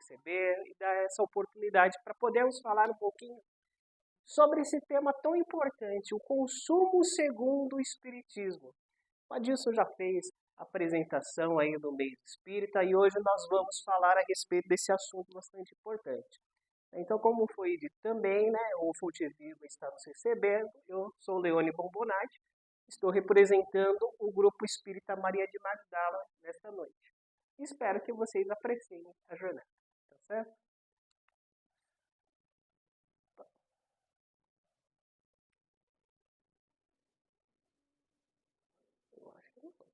receber e dar essa oportunidade para podermos falar um pouquinho sobre esse tema tão importante, o consumo segundo o Espiritismo. O Adilson já fez a apresentação aí do meio espírita e hoje nós vamos falar a respeito desse assunto bastante importante. Então, como foi dito também, né, o Fonte Viva está nos recebendo, eu sou Leone Bombonati, estou representando o Grupo Espírita Maria de Magdala nesta noite. Espero que vocês apreciem a jornada, tá certo? Eu acho que não foi.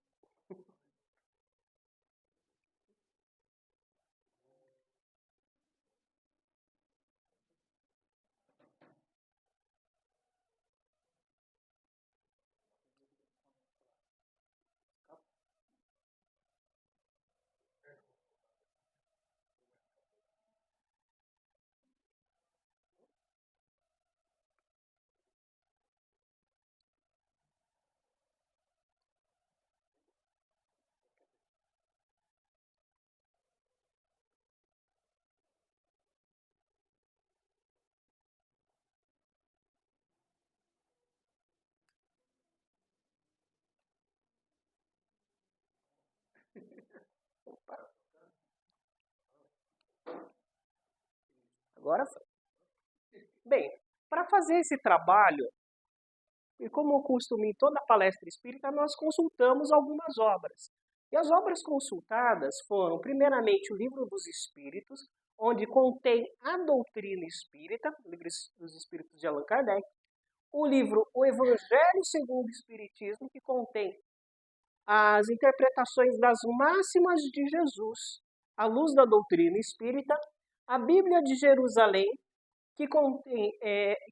Opa, agora foi. Bem, para fazer esse trabalho, e como eu costumo em toda palestra espírita, nós consultamos algumas obras. E as obras consultadas foram, primeiramente, o Livro dos Espíritos, onde contém a doutrina espírita, o Livro dos Espíritos de Allan Kardec, o livro O Evangelho segundo o Espiritismo, que contém as interpretações das máximas de Jesus à luz da doutrina espírita, a Bíblia de Jerusalém, que contém,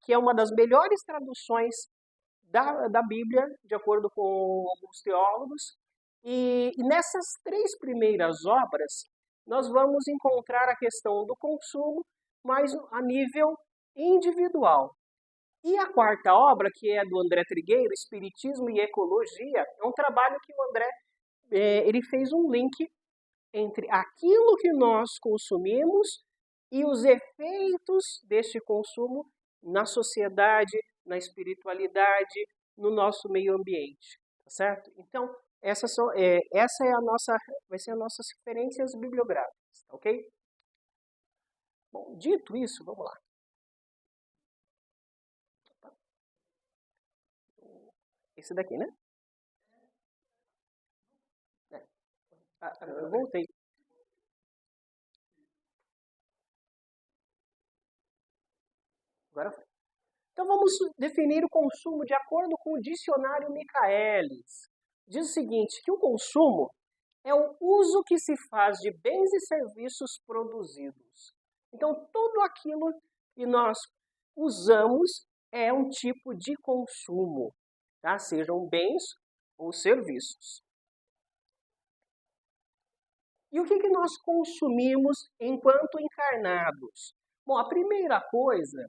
que é uma das melhores traduções da Bíblia, de acordo com alguns teólogos. E nessas três primeiras obras, nós vamos encontrar a questão do consumo, mas a nível individual. E a quarta obra, que é do André Trigueiro, Espiritismo e Ecologia, é um trabalho que o André ele fez um link entre aquilo que nós consumimos e os efeitos deste consumo na sociedade, na espiritualidade, no nosso meio ambiente, tá certo? Então, essa é a nossa, vai ser as nossas referências bibliográficas, tá ok? Bom, dito isso, vamos lá. Esse daqui, né? Eu voltei. Agora foi. Então vamos definir o consumo de acordo com o dicionário Michaelis. Diz o seguinte, que o consumo é o uso que se faz de bens e serviços produzidos. Então tudo aquilo que nós usamos é um tipo de consumo, tá? Sejam bens ou serviços. E o que nós consumimos enquanto encarnados? Bom, a primeira coisa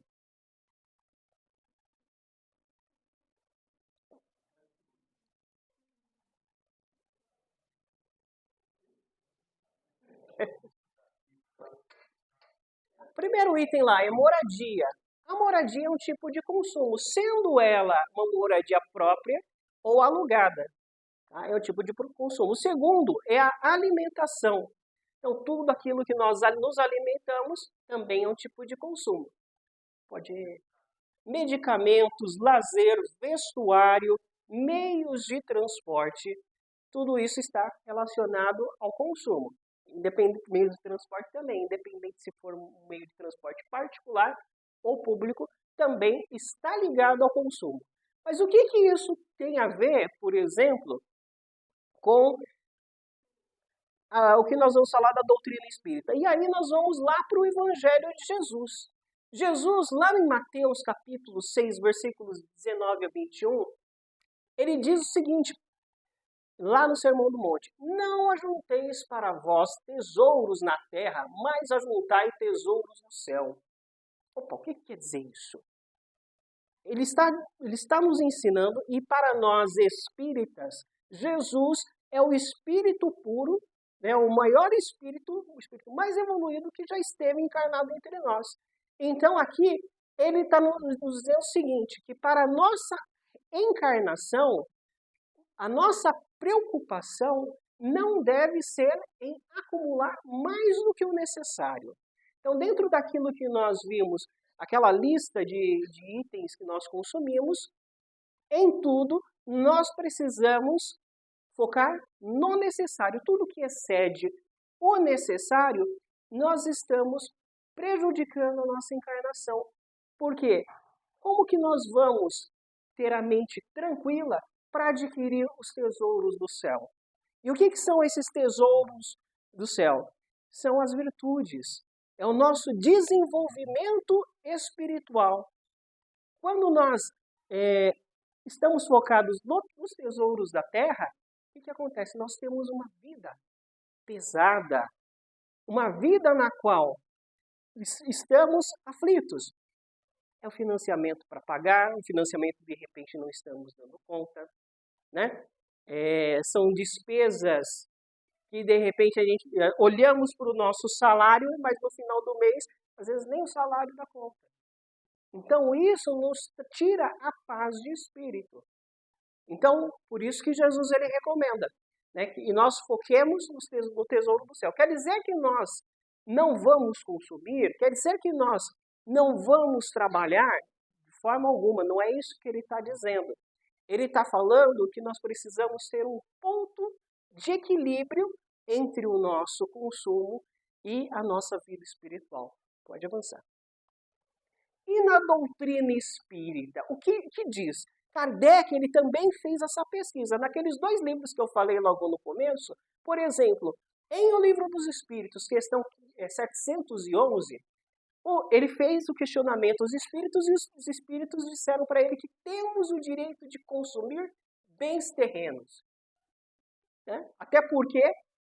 primeiro item lá é moradia. A moradia é um tipo de consumo, sendo ela uma moradia própria ou alugada. Tá? É um tipo de consumo. O segundo é a alimentação. Então, tudo aquilo que nós nos alimentamos também é um tipo de consumo. Pode medicamentos, lazer, vestuário, meios de transporte, tudo isso está relacionado ao consumo. Independente do meio de transporte também, independente se for um meio de transporte particular ou público, também está ligado ao consumo. Mas o que isso tem a ver, por exemplo, com o que nós vamos falar da doutrina espírita? E aí nós vamos lá para o Evangelho de Jesus. Jesus, lá em Mateus capítulo 6, versículos 19 a 21, ele diz o seguinte, lá no Sermão do Monte, não ajunteis para vós tesouros na terra, mas ajuntai tesouros no céu. Opa, o que quer dizer isso? Ele está nos ensinando, e para nós espíritas, Jesus é o Espírito puro né, o maior espírito, o espírito mais evoluído que já esteve encarnado entre nós. Então, aqui, ele está nos dizendo o seguinte, que para a nossa encarnação, a nossa preocupação não deve ser em acumular mais do que o necessário. Então, dentro daquilo que nós vimos, aquela lista de itens que nós consumimos, em tudo nós precisamos focar no necessário. Tudo que excede o necessário, nós estamos prejudicando a nossa encarnação. Por quê? Como que nós vamos ter a mente tranquila para adquirir os tesouros do céu? E o que são esses tesouros do céu? São as virtudes. É o nosso desenvolvimento espiritual. Quando nós estamos focados nos tesouros da terra, o que acontece? Nós temos uma vida pesada, uma vida na qual estamos aflitos. É o financiamento para pagar, o financiamento de repente não estamos dando conta, né? São despesas que de repente a gente olhamos para o nosso salário, mas no final do mês, às vezes nem o salário dá conta. Então isso nos tira a paz de espírito. Então, por isso que Jesus ele recomenda, né, que nós foquemos no tesouro do céu. Quer dizer que nós não vamos consumir, quer dizer que nós não vamos trabalhar de forma alguma, não é isso que ele está dizendo. Ele está falando que nós precisamos ter um ponto de equilíbrio entre o nosso consumo e a nossa vida espiritual. Pode avançar. E na doutrina espírita, o que diz? Kardec ele também fez essa pesquisa. Naqueles 2 livros que eu falei logo no começo, por exemplo, em O Livro dos Espíritos, questão 711, ele fez o questionamento aos espíritos e os espíritos disseram para ele que temos o direito de consumir bens terrenos. Né? Até porque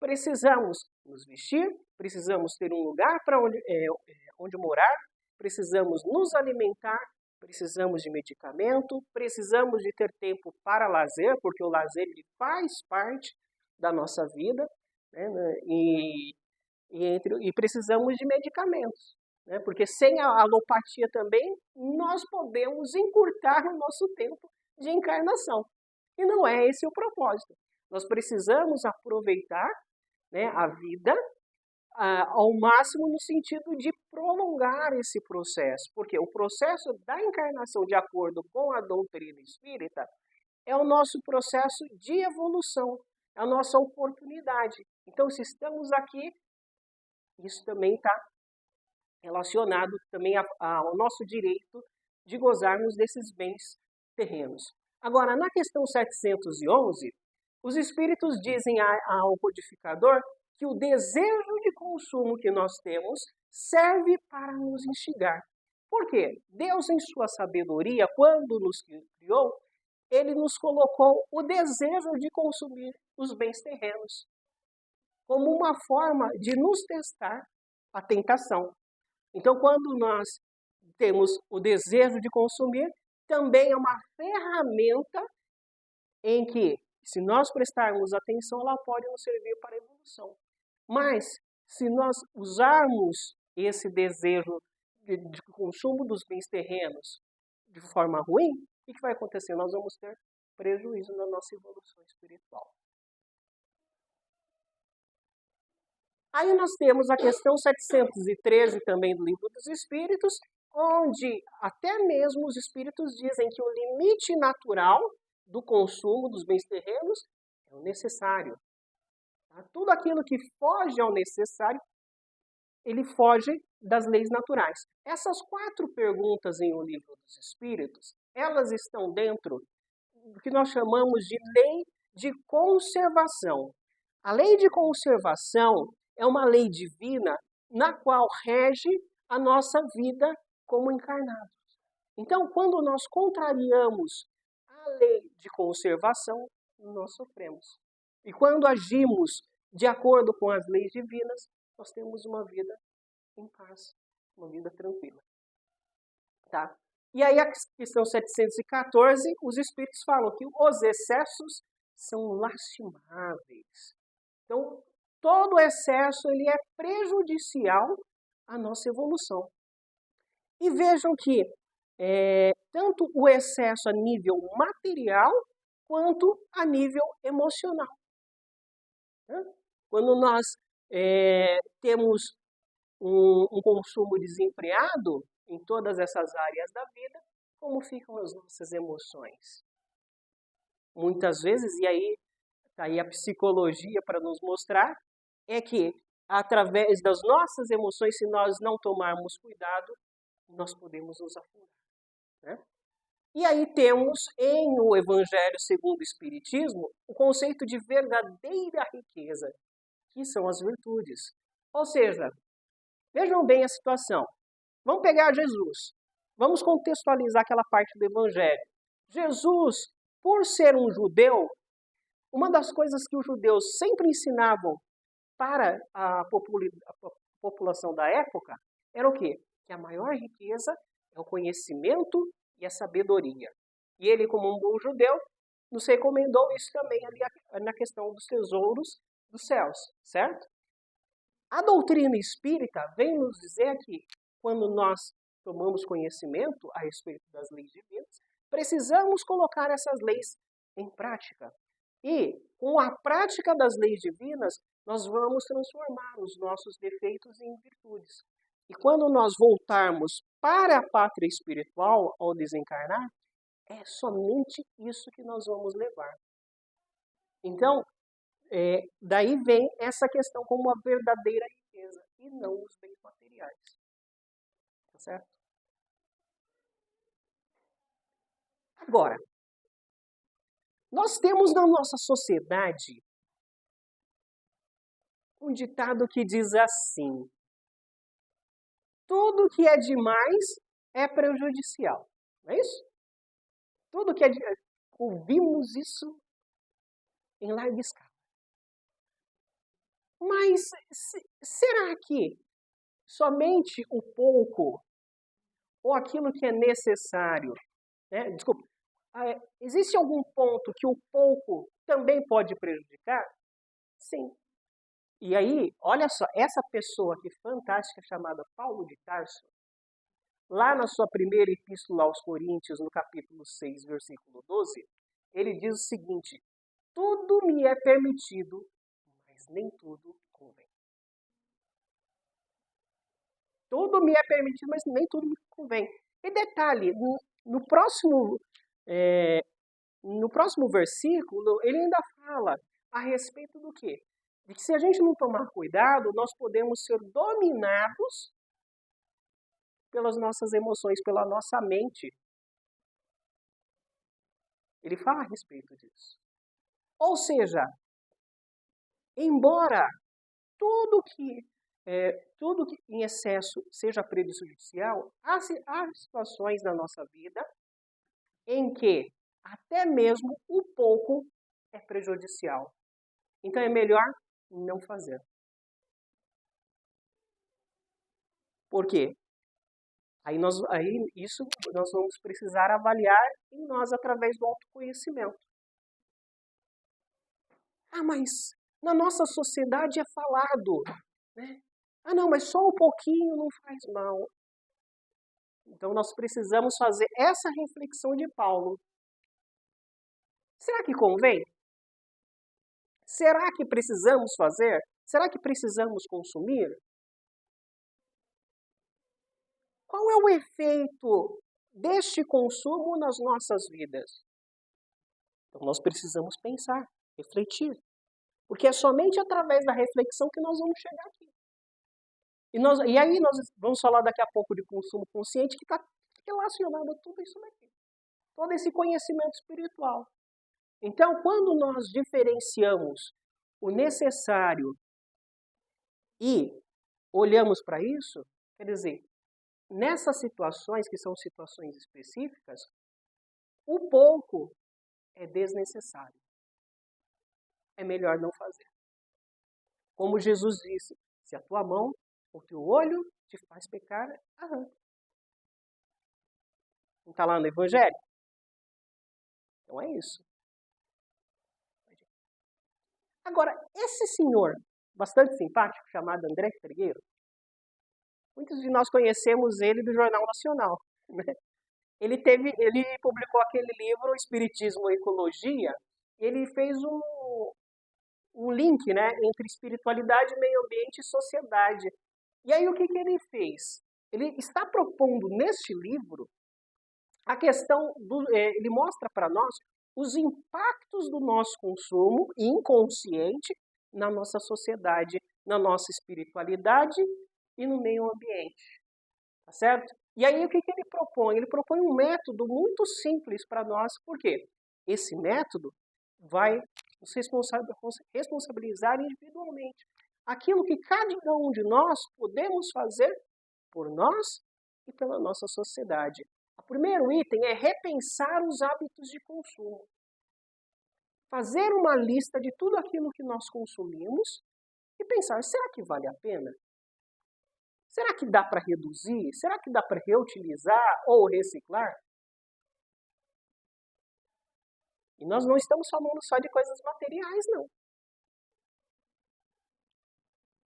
precisamos nos vestir, precisamos ter um lugar para onde morar, precisamos nos alimentar, precisamos de medicamento, precisamos de ter tempo para lazer, porque o lazer ele faz parte da nossa vida, né? E precisamos de medicamentos, né? Porque sem a alopatia também, nós podemos encurtar o nosso tempo de encarnação. E não é esse o propósito. Nós precisamos aproveitar, né, a vida ao máximo no sentido de prolongar esse processo. Porque o processo da encarnação, de acordo com a doutrina espírita, é o nosso processo de evolução, é a nossa oportunidade. Então, se estamos aqui, isso também está relacionado também ao nosso direito de gozarmos desses bens terrenos. Agora, na questão 711, os espíritos dizem ao codificador que o desejo de consumo que nós temos serve para nos instigar. Por quê? Deus, em sua sabedoria, quando nos criou, ele nos colocou o desejo de consumir os bens terrenos como uma forma de nos testar a tentação. Então, quando nós temos o desejo de consumir, também é uma ferramenta em que, se nós prestarmos atenção, ela pode nos servir para a evolução. Mas, se nós usarmos esse desejo de consumo dos bens terrenos de forma ruim, o que vai acontecer? Nós vamos ter prejuízo na nossa evolução espiritual. Aí nós temos a questão 713 também do Livro dos Espíritos, onde até mesmo os espíritos dizem que o limite natural do consumo dos bens terrenos é o necessário. Tá? Tudo aquilo que foge ao necessário, ele foge das leis naturais. Essas 4 perguntas em O Livro dos Espíritos, elas estão dentro do que nós chamamos de lei de conservação. A lei de conservação é uma lei divina na qual rege a nossa vida como encarnados. Então, quando nós contrariamos a lei de conservação, nós sofremos. E quando agimos de acordo com as leis divinas, nós temos uma vida em paz, uma vida tranquila. Tá? E aí a questão 714, os espíritos falam que os excessos são lastimáveis. Então, todo excesso ele é prejudicial à nossa evolução. E vejam que tanto o excesso a nível material quanto a nível emocional. Quando nós temos um consumo desenfreado em todas essas áreas da vida, como ficam as nossas emoções? Muitas vezes, e aí está aí a psicologia para nos mostrar, é que através das nossas emoções, se nós não tomarmos cuidado, nós podemos nos afundar. Né? E aí temos em o Evangelho segundo o Espiritismo o conceito de verdadeira riqueza, que são as virtudes. Ou seja, vejam bem a situação. Vamos pegar Jesus. Vamos contextualizar aquela parte do Evangelho. Jesus, por ser um judeu, uma das coisas que os judeus sempre ensinavam para a população da época era o quê? Que a maior riqueza é o conhecimento e a sabedoria. E ele, como um bom judeu, nos recomendou isso também ali na questão dos tesouros dos céus, certo? A doutrina espírita vem nos dizer que quando nós tomamos conhecimento a respeito das leis divinas, precisamos colocar essas leis em prática. E com a prática das leis divinas, nós vamos transformar os nossos defeitos em virtudes. E quando nós voltarmos para a pátria espiritual ao desencarnar, é somente isso que nós vamos levar. Então, daí vem essa questão como uma verdadeira riqueza e não os bens materiais. Tá certo? Agora, nós temos na nossa sociedade um ditado que diz assim: tudo que é demais é prejudicial. Não é isso? Tudo que é demais. Ouvimos isso em larga escala. Mas será que somente o pouco ou aquilo que é necessário, né? Desculpa, existe algum ponto que o pouco também pode prejudicar? Sim. E aí, olha só, essa pessoa que fantástica chamada Paulo de Tarso, lá na sua primeira epístola aos Coríntios, no capítulo 6, versículo 12, ele diz o seguinte: tudo me é permitido, mas nem tudo convém. Tudo me é permitido, mas nem tudo me convém. E detalhe, no próximo versículo, ele ainda fala a respeito do quê? De que se a gente não tomar cuidado, nós podemos ser dominados pelas nossas emoções, pela nossa mente. Ele fala a respeito disso. Ou seja, embora tudo que em excesso seja prejudicial, há situações na nossa vida em que até mesmo o pouco é prejudicial. Então é melhor não fazer. Por quê? Isso nós vamos precisar avaliar em nós através do autoconhecimento. Ah, mas na nossa sociedade é falado, né? Ah, não, mas só um pouquinho não faz mal. Então nós precisamos fazer essa reflexão de Paulo. Será que convém? Será que precisamos fazer? Será que precisamos consumir? Qual é o efeito deste consumo nas nossas vidas? Então nós precisamos pensar, refletir. Porque é somente através da reflexão que nós vamos chegar aqui. E aí nós vamos falar daqui a pouco de consumo consciente, que está relacionado a tudo isso daqui. Todo esse conhecimento espiritual. Então, quando nós diferenciamos o necessário e olhamos para isso, quer dizer, nessas situações, que são situações específicas, o pouco é desnecessário. É melhor não fazer. Como Jesus disse, se a tua mão ou teu olho te faz pecar, arranca. Não está lá no Evangelho? Então é isso. Agora, esse senhor bastante simpático, chamado André Trigueiro. Muitos de nós conhecemos ele do Jornal Nacional, né? Ele publicou aquele livro, Espiritismo e Ecologia, e ele fez um link, né, entre espiritualidade, meio ambiente e sociedade. E aí o que ele fez? Ele está propondo neste livro a questão ele mostra para nós os impactos do nosso consumo inconsciente na nossa sociedade, na nossa espiritualidade e no meio ambiente. Tá certo? E aí o que ele propõe? Ele propõe um método muito simples para nós, por quê? Esse método vai nos responsabilizar individualmente. Aquilo que cada um de nós podemos fazer por nós e pela nossa sociedade. O primeiro item é repensar os hábitos de consumo. Fazer uma lista de tudo aquilo que nós consumimos e pensar, será que vale a pena? Será que dá para reduzir? Será que dá para reutilizar ou reciclar? E nós não estamos falando só de coisas materiais, não.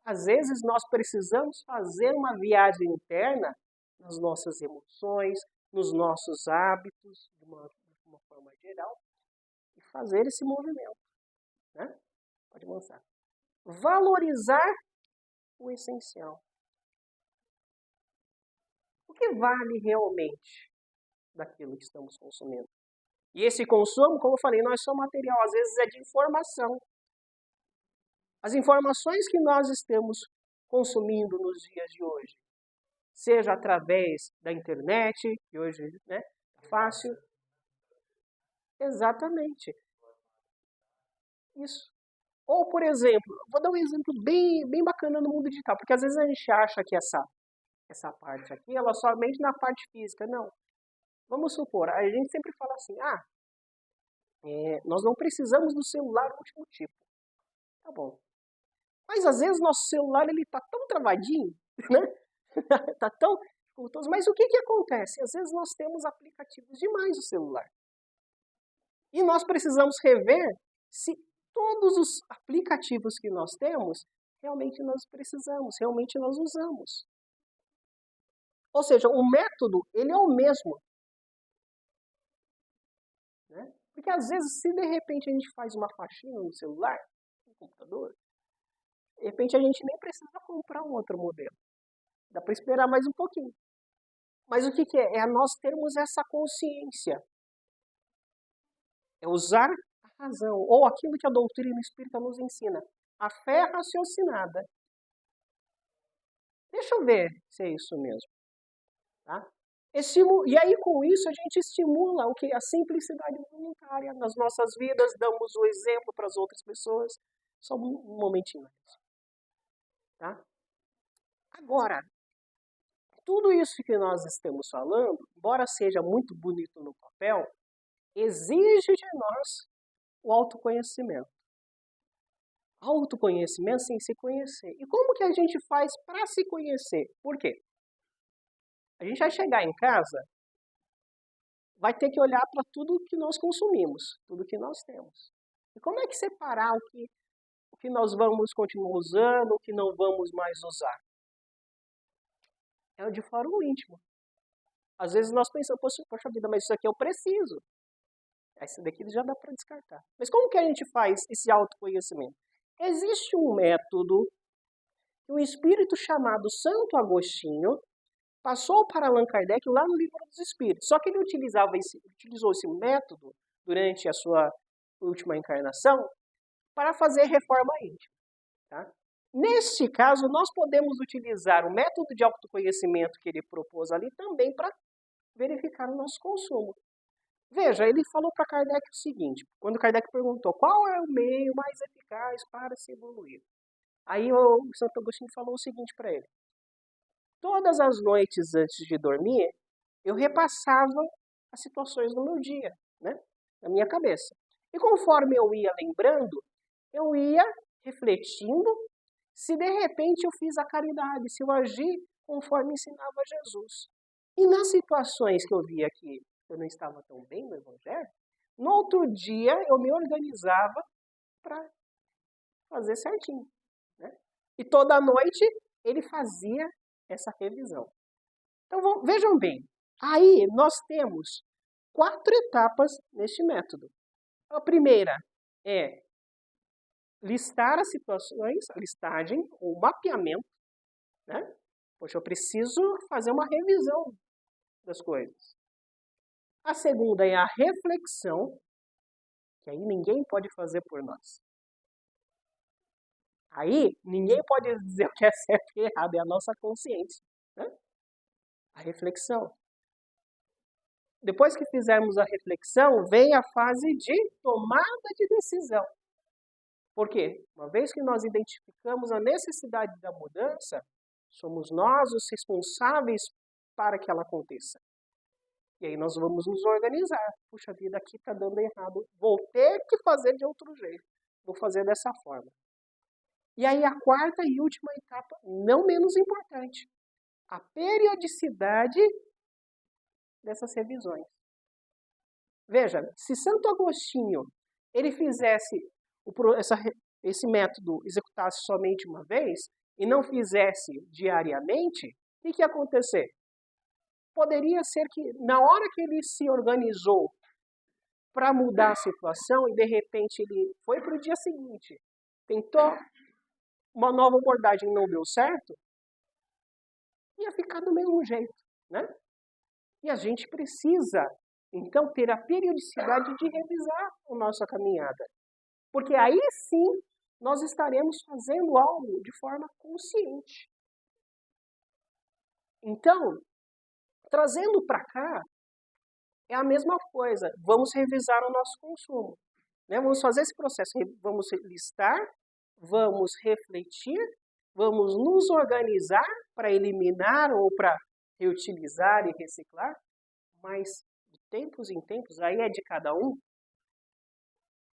Às vezes nós precisamos fazer uma viagem interna nas nossas emoções, nos nossos hábitos, de uma forma geral, e fazer esse movimento. Né? Pode mostrar. Valorizar o essencial. O que vale realmente daquilo que estamos consumindo? E esse consumo, como eu falei, não é só material, às vezes é de informação. As informações que nós estamos consumindo nos dias de hoje, seja através da internet, que hoje é fácil. Exatamente. Isso. Ou, por exemplo, vou dar um exemplo bem bacana no mundo digital, porque às vezes a gente acha que essa parte aqui, ela somente na parte física. Não. Vamos supor, a gente sempre fala assim, nós não precisamos do celular último tipo. Tá bom. Mas às vezes nosso celular ele tá tão travadinho, né? Tá tão dificultoso. Mas o que acontece? Às vezes nós temos aplicativos demais no celular. E nós precisamos rever se todos os aplicativos que nós temos, realmente nós precisamos, realmente nós usamos. Ou seja, o método, ele é o mesmo. Né? Porque às vezes, se de repente a gente faz uma faxina no celular, no computador, de repente a gente nem precisa comprar um outro modelo. Dá para esperar mais um pouquinho. Mas o que é? É nós termos essa consciência. É usar a razão, ou aquilo que a doutrina espírita nos ensina. A fé raciocinada. Deixa eu ver se é isso mesmo. Tá? E aí, com isso, a gente estimula o que? A simplicidade voluntária nas nossas vidas, damos o exemplo para as outras pessoas. Só um momentinho. Tá? Agora, tudo isso que nós estamos falando, embora seja muito bonito no papel, exige de nós o autoconhecimento. Autoconhecimento sem se conhecer. E como que a gente faz para se conhecer? Por quê? A gente vai chegar em casa, vai ter que olhar para tudo que nós consumimos, tudo que nós temos. E como é que separar o que nós vamos continuar usando, o que não vamos mais usar? É o de fórum íntimo. Às vezes nós pensamos, poxa vida, mas isso aqui eu preciso. Esse daqui já dá para descartar. Mas como que a gente faz esse autoconhecimento? Existe um método que um espírito chamado Santo Agostinho passou para Allan Kardec lá no Livro dos Espíritos. Só que ele utilizou esse método durante a sua última encarnação para fazer reforma íntima. Tá? Neste caso, nós podemos utilizar o método de autoconhecimento que ele propôs ali também para verificar o nosso consumo. Veja, ele falou para Kardec o seguinte, quando Kardec perguntou qual é o meio mais eficaz para se evoluir. Aí o Santo Agostinho falou o seguinte para ele. Todas as noites antes de dormir, eu repassava as situações do meu dia, né, na minha cabeça. E conforme eu ia lembrando, eu ia refletindo se de repente eu fiz a caridade, se eu agi conforme ensinava Jesus. E nas situações que eu via que eu não estava tão bem no Evangelho, no outro dia eu me organizava para fazer certinho. Né? E toda noite ele fazia essa revisão. Então vejam bem, aí nós temos 4 etapas neste método. A primeira é listar as situações, a listagem, ou mapeamento, né? Poxa, eu preciso fazer uma revisão das coisas. A segunda é a reflexão, que aí ninguém pode fazer por nós. Aí ninguém pode dizer o que é certo e errado, é a nossa consciência, né? A reflexão. Depois que fizermos a reflexão, vem a fase de tomada de decisão. Por quê? Uma vez que nós identificamos a necessidade da mudança, somos nós os responsáveis para que ela aconteça. E aí nós vamos nos organizar. Puxa vida, aqui está dando errado. Vou ter que fazer de outro jeito. Vou fazer dessa forma. E aí a quarta e última etapa, não menos importante, a periodicidade dessas revisões. Veja, se Santo Agostinho ele fizesse esse método, executasse somente uma vez e não fizesse diariamente, o que ia acontecer? Poderia ser que na hora que ele se organizou para mudar a situação e de repente ele foi para o dia seguinte, tentou uma nova abordagem e não deu certo, ia ficar do mesmo jeito, né? E a gente precisa, então, ter a periodicidade de revisar a nossa caminhada. Porque aí sim nós estaremos fazendo algo de forma consciente. Então, trazendo para cá, é a mesma coisa. Vamos revisar o nosso consumo. Né? Vamos fazer esse processo. Vamos listar, vamos refletir, vamos nos organizar para eliminar ou para reutilizar e reciclar, mas de tempos em tempos, aí é de cada um.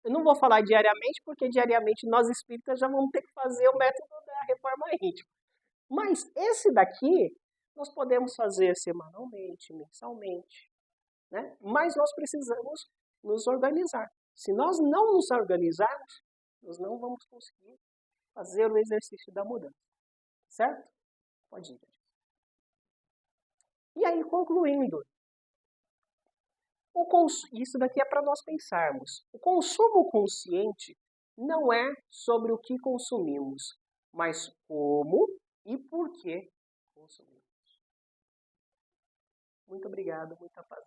Eu não vou falar diariamente, porque diariamente nós espíritas já vamos ter que fazer o método da reforma íntima. Mas esse daqui, nós podemos fazer semanalmente, mensalmente, né? Mas nós precisamos nos organizar. Se nós não nos organizarmos, nós não vamos conseguir fazer o exercício da mudança. Certo? Pode ir. E aí, concluindo, isso daqui é para nós pensarmos. O consumo consciente não é sobre o que consumimos, mas como e por que consumimos. Muito obrigado, muita paz.